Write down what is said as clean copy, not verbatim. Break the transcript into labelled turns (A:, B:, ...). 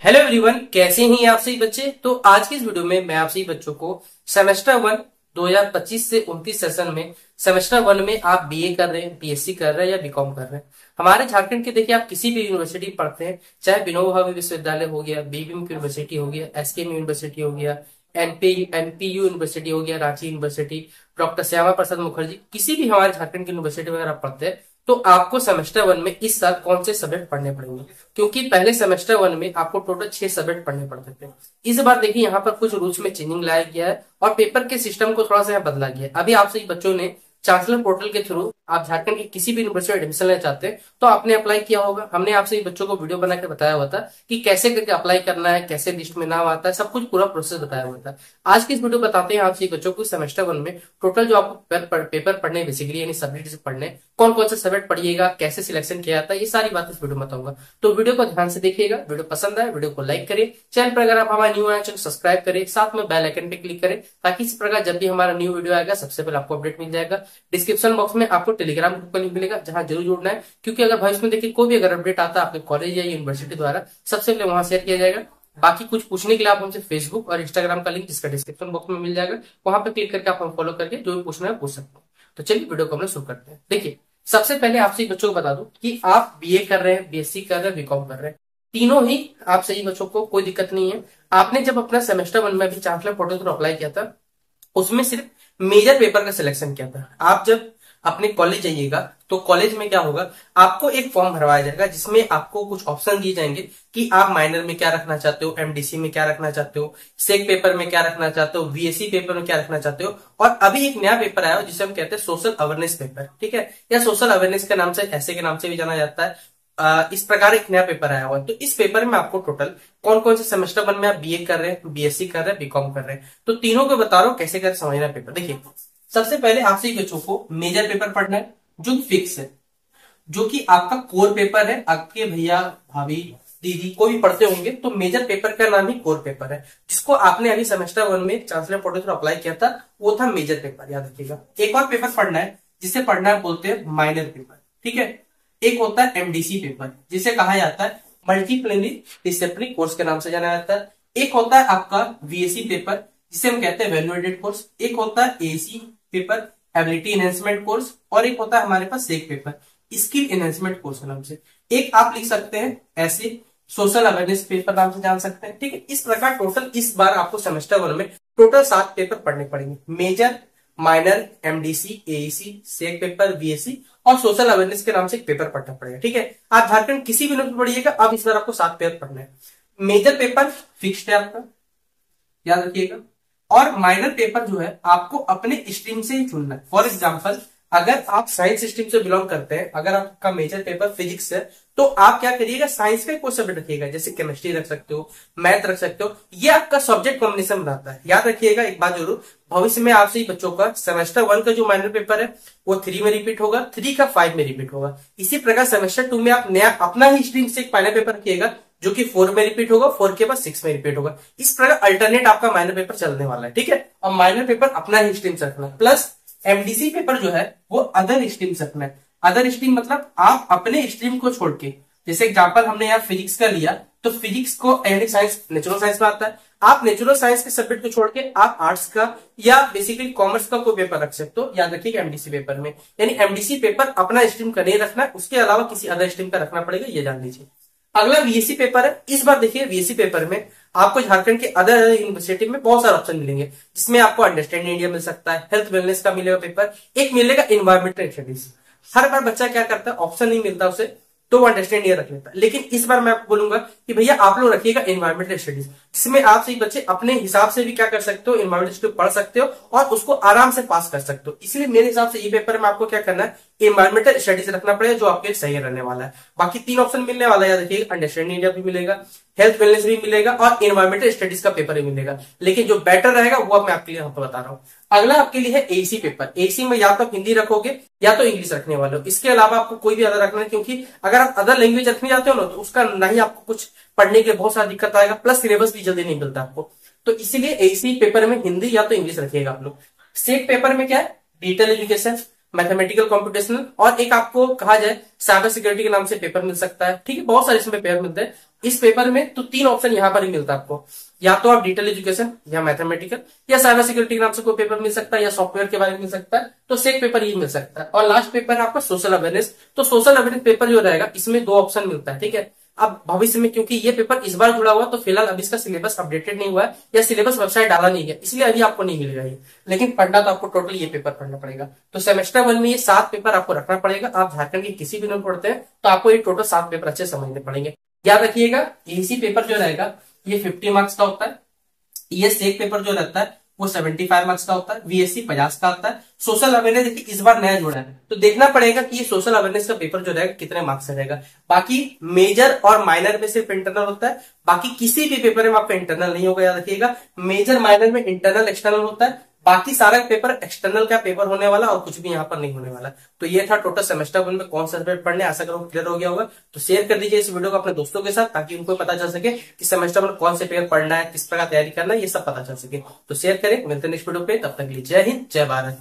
A: Hello everyone, कैसे हैं आप सभी बच्चे। तो आज की इस वीडियो में मैं आप सभी बच्चों को सेमेस्टर 1 2025 से 29 सेशन में सेमेस्टर 1 में आप बीए कर रहे हैं, बीएससी कर रहे हैं या बीकॉम कर रहे हैं। हमारे झारखंड के देखिए, आप किसी भी यूनिवर्सिटी पढ़ते हैं, चाहे विनोबा भावे विश्वविद्यालय हो गया, बीबीएम यूनिवर्सिटी हो गया, एसकेएम यूनिवर्सिटी हो गया, एनपीयू यूनिवर्सिटी हो गया, रांची यूनिवर्सिटी, डॉक्टर श्यामा प्रसाद मुखर्जी, किसी भी हमारे झारखंड की यूनिवर्सिटी वगैरह पढ़ते हैं, तो आपको सेमेस्टर 1 में इस साल कौन से सब्जेक्ट पढ़ने पड़ेंगे। क्योंकि पहले सेमेस्टर 1 में आपको टोटल 6 सब्जेक्ट पढ़ने पड़ते थे। इस बार देखिए, यहाँ पर कुछ रूल्स में चेंजिंग लाया गया है और पेपर के सिस्टम को थोड़ा सा यहाँ बदला गया है। अभी आप सभी बच्चों ने चांसलर पोर्टल के थ्रू आप झारखंड की किसी भी यूनिवर्सिटी में एडमिशन लेना चाहते हैं तो आपने अप्लाई किया होगा। हमने आप सभी बच्चों को वीडियो बना के बताया हुआ था कि कैसे करके अप्लाई करना है, कैसे लिस्ट में नाम आता है, सब कुछ पूरा प्रोसेस बताया हुआ था। आज की इस वीडियो बताते हैं आप सभी बच्चों को सेमेस्टर 1 में टोटल जो आपको पेपर पढ़ने बेसिकली यानी सब्जेक्ट पढ़ने, कौन कौन से सब्जेक्ट पढ़िएगा, कैसे सिलेक्शन किया जाता है, ये सारी बात इस वीडियो में बताऊंगा। तो वीडियो को ध्यान से देखिएगा। वीडियो पसंद आए वीडियो को लाइक करिए, चैनल पर अगर आप हमारे न्यू आए चैनल सब्सक्राइब करिए, साथ में बेल आइकन पे क्लिक करें ताकि इस प्रकार जब भी हमारा न्यू वीडियो आएगा सबसे पहले आपको अपडेट मिल जाएगा। डिस्क्रिप्शन बॉक्स में आपको टेलीग्राम ग्रुप का लिंक मिलेगा जहां जरूर जुड़ना है, क्योंकि अगर भविष्य में देखिए कोई भी अगर अपडेट आता है आपके कॉलेज या यूनिवर्सिटी द्वारा, सबसे पहले वहां शेयर किया जाएगा। बाकी कुछ पूछने के लिए आप हमसे फेसबुक और इंस्टाग्राम का लिंक जिसका डिस्क्रिप्शन बॉक्स में मिल जाएगा, वहां पर क्लिक करके आप हम फॉलो करके जो भी पूछना है पूछ सकते हैं। तो चलिए वीडियो को हम लोग शुरू करते हैं। देखिए, सबसे पहले आपसे बच्चों को बता दूं कि आप बीए कर रहे हैं, बीएससी कर रहे हैं, बीकॉम कर रहे हैं, तीनों ही आप सही बच्चों को कोई दिक्कत नहीं है। आपने जब अपना सेमेस्टर 1 में भी चांसलर पोर्टल पर अप्लाई किया था, उसमें सिर्फ मेजर पेपर का सिलेक्शन किया था। आप जब अपने कॉलेज जाइएगा तो कॉलेज में क्या होगा, आपको एक फॉर्म भरवाया जाएगा जिसमें आपको कुछ ऑप्शन दिए जाएंगे कि आप माइनर में क्या रखना चाहते हो, एमडीसी में क्या रखना चाहते हो, सेक पेपर में क्या रखना चाहते हो, बीएससी पेपर में क्या रखना चाहते हो। और अभी एक नया पेपर आया जिसे हम कहते हैं सोशल अवेयरनेस पेपर, ठीक है, या सोशल अवेयरनेस के नाम से, ऐसे के नाम से भी जाना जाता है। इस प्रकार एक नया पेपर आया हुआ है। तो इस पेपर में आपको टोटल कौन कौन से सेमेस्टर 1 में आप बीए कर रहे हैं, बीएससी कर रहे हैं, बीकॉम कर रहे हैं, तो तीनों को बता रहा हूं कैसे कर समझना पेपर। देखिए, सबसे पहले आपसे बच्चों को मेजर पेपर पढ़ना है जो फिक्स है, जो कि आपका कोर पेपर है। आपके भैया भाभी दीदी कोई भी पढ़ते होंगे तो मेजर पेपर का नाम ही कोर पेपर है, जिसको आपने अभी सेमेस्टर 1 में चांसलर पोर्टल पर अप्लाई किया था, वो था मेजर पेपर, याद रखिएगा। एक और पेपर पढ़ना है जिसे पढ़ना है बोलते हैं माइनर पेपर, ठीक है। एक होता है एमडीसी पेपर जिसे कहा जाता है मल्टीप्लिनरी डिसिप्लिनरी कोर्स के नाम से जाना जाता है। एक होता है आपका वीएसी पेपर जिसे हम कहते हैं वैल्यू एडेड कोर्स। एक होता है AC paper ability enhancement course, और एक होता है हमारे पास सेक पेपर स्किल एनहेंसमेंट कोर्स के नाम से। एक आप लिख सकते हैं ऐसे सोशल अवेयरनेस पेपर नाम से जान सकते हैं, ठीक है। इस प्रकार टोटल इस बार आपको सेमेस्टर 1 में टोटल 7 पेपर पढ़ने पड़ेंगे, मेजर, माइनर, एमडीसी, एईसी, सेक पेपर, बीएससी और सोशल अवेयरनेस के नाम से एक पेपर पढ़ना पड़ेगा, ठीक है। आप झारखंड किसी भी यूनिवर्सिटी पढ़िएगा, अब इस बार आपको 7 पेपर पढ़ने हैं। मेजर पेपर फिक्स्ड है आपका, याद रखिएगा, और माइनर पेपर जो है आपको अपने स्ट्रीम से ही चुनना है। फॉर एग्जाम्पल, अगर आप साइंस स्ट्रीम से बिलोंग करते हैं, अगर आपका मेजर पेपर फिजिक्स है, तो आप क्या करिएगा, साइंस का कोई सब्जेक्ट रखिएगा, जैसे केमिस्ट्री रख सकते हो, मैथ रख सकते हो। ये आपका सब्जेक्ट कॉम्बिनेशन बनाता है। याद रखिएगा एक बात जरूर, भविष्य में आपसे बच्चों का सेमेस्टर 1 का जो माइनर पेपर है वो 3 में रिपीट होगा, 3 का 5 में रिपीट होगा। इसी प्रकार सेमेस्टर 2 में आप नया अपना ही स्ट्रीम से एक माइनर पेपर रखिएगा जो कि 4 में रिपीट होगा, 4 के बाद 6 में रिपीट होगा। इस प्रकार अल्टरनेट आपका माइनर पेपर चलने वाला है, ठीक है। और माइनर पेपर अपना ही स्ट्रीम से रखना, प्लस एमडीसी पेपर जो है वो अदर स्ट्रीम से रखना है। अदर स्ट्रीम मतलब आप अपने स्ट्रीम को छोड़ के, जैसे एग्जांपल हमने यहाँ फिजिक्स का लिया तो फिजिक्स को यानी साइंस नेचुरल साइंस में आता है, आप नेचुरल साइंस के सब्जेक्ट को छोड़ के आप आर्ट्स का या बेसिकली कॉमर्स का कोई पेपर रख सकते हो। याद रखिएगा एमडीसी पेपर में, यानी एमडीसी पेपर अपना स्ट्रीम का नहीं रखना है, उसके अलावा किसी अदर स्ट्रीम का रखना पड़ेगा, ये जान लीजिए। अगला बीएससी पेपर है। इस बार देखिए बीएससी पेपर में आपको झारखंड के अदर यूनिवर्सिटी में बहुत सारे ऑप्शन मिलेंगे, जिसमें आपको अंडरस्टैंडिंग इंडिया मिल सकता है, हेल्थ वेलनेस का मिलेगा पेपर, एक मिलेगा एनवायरमेंटल स्टडीज। हर बार बच्चा क्या करता है, ऑप्शन नहीं मिलता उसे तो वो अंडरस्टैंड ये रख लेता है, लेकिन इस बार मैं आपको बोलूंगा कि भैया आप लोग रखिएगा एनवायरमेंटल स्टडीज, जिसमें आप सही बच्चे अपने हिसाब से भी क्या कर सकते हो, एनवायरमेंटल स्टडीज पढ़ सकते हो और उसको आराम से पास कर सकते हो। इसलिए मेरे हिसाब से ये पेपर में आपको क्या करना है, एनवायरमेंटल स्टडीज रखना पड़ेगा, जो आपके सही रहने वाला है। बाकी 3 ऑप्शन मिलने वाला है, याद रखिएगा, अंडरस्टैंडिंग इंडिया भी मिलेगा, हेल्थ वेलनेस भी मिलेगा और एनवायरमेंटल स्टडीज का पेपर भी मिलेगा, लेकिन जो बेटर रहेगा वो मैं आपके लिए यहाँ पर बता रहा हूँ। अगला आपके लिए है एसी पेपर। एसी में या तो आप हिंदी रखोगे या तो इंग्लिश रखने वाले हो, इसके अलावा आपको कोई भी अदर रखना है, क्योंकि अगर आप अदर लैंग्वेज रखने जाते हो ना तो उसका नहीं आपको कुछ पढ़ने के लिए बहुत सारा दिक्कत आएगा, प्लस सिलेबस भी जल्दी नहीं मिलता आपको। तो इसीलिए एसी पेपर में हिंदी या तो इंग्लिश रखिएगा आप लोग। सेक पेपर में क्या है, डिजिटल एजुकेशन, मैथमेटिकल कंप्यूटेशनल, और एक आपको कहा जाए साइबर सिक्योरिटी के नाम से पेपर मिल सकता है। ठीक है, बहुत सारे इसमें पेपर मिलते हैं। इस पेपर में तो 3 ऑप्शन यहाँ पर ही मिलता है आपको, या तो आप डिटेल एजुकेशन, या मैथमेटिकल, या साइबर सिक्योरिटी के नाम से कोई पेपर मिल सकता है, या सॉफ्टवेयर के बारे में मिल सकता है। तो सेक पेपर ये मिल सकता है। और लास्ट पेपर है आपका सोशल अवेयरनेस। तो सोशल अवेयरनेस पेपर जो रहेगा इसमें 2 ऑप्शन मिलता है। ठीक है, अब भविष्य में क्योंकि ये पेपर इस बार जुड़ा हुआ तो फिलहाल अभी इसका सिलेबस अपडेटेड नहीं हुआ है, या सिलेबस वेबसाइट डाला नहीं गया, इसलिए अभी आपको नहीं मिलेगा ये। लेकिन पढ़ना तो आपको टोटल ये पेपर पढ़ना पड़ेगा। तो सेमेस्टर 1 में ये 7 पेपर आपको रखना पड़ेगा। आप झारखंड के किसी भी में पढ़ते हैं तो आपको ये टोटल 7 पेपर अच्छे समझने पड़ेंगे। याद रखिएगा, एसी पेपर जो रहेगा ये 50 मार्क्स का होता है। ये सेक पेपर जो रहता है वो 75 मार्क्स का होता है। वीएससी 50 का होता है। सोशल अवेयरनेस देखिए इस बार नया जुड़ा है, तो देखना पड़ेगा कि ये सोशल अवेयरनेस का पेपर जो रहेगा कितने मार्क्स से रहेगा। बाकी मेजर और माइनर में सिर्फ इंटरनल होता है, बाकी किसी भी पेपर में आपका इंटरनल नहीं होगा। याद रखिएगा, मेजर माइनर में इंटरनल एक्सटर्नल होता है, बाकी सारा पेपर एक्सटर्नल का पेपर होने वाला, और कुछ भी यहाँ पर नहीं होने वाला। तो ये था टोटल सेमेस्टर 1 में कौन सा सब्जेक्ट पढ़ने। आशा करो क्लियर हो गया होगा। तो शेयर कर दीजिए इस वीडियो को अपने दोस्तों के साथ, ताकि उनको पता चल सके कि सेमेस्टर 1 कौन से पेपर पढ़ना है, किस प्रकार तैयारी करना है, ये सब पता चल सके। तो शेयर करें, मिलते हैं नेक्स्ट वीडियो पे। तब तक के लिए जय हिंद, जय भारत।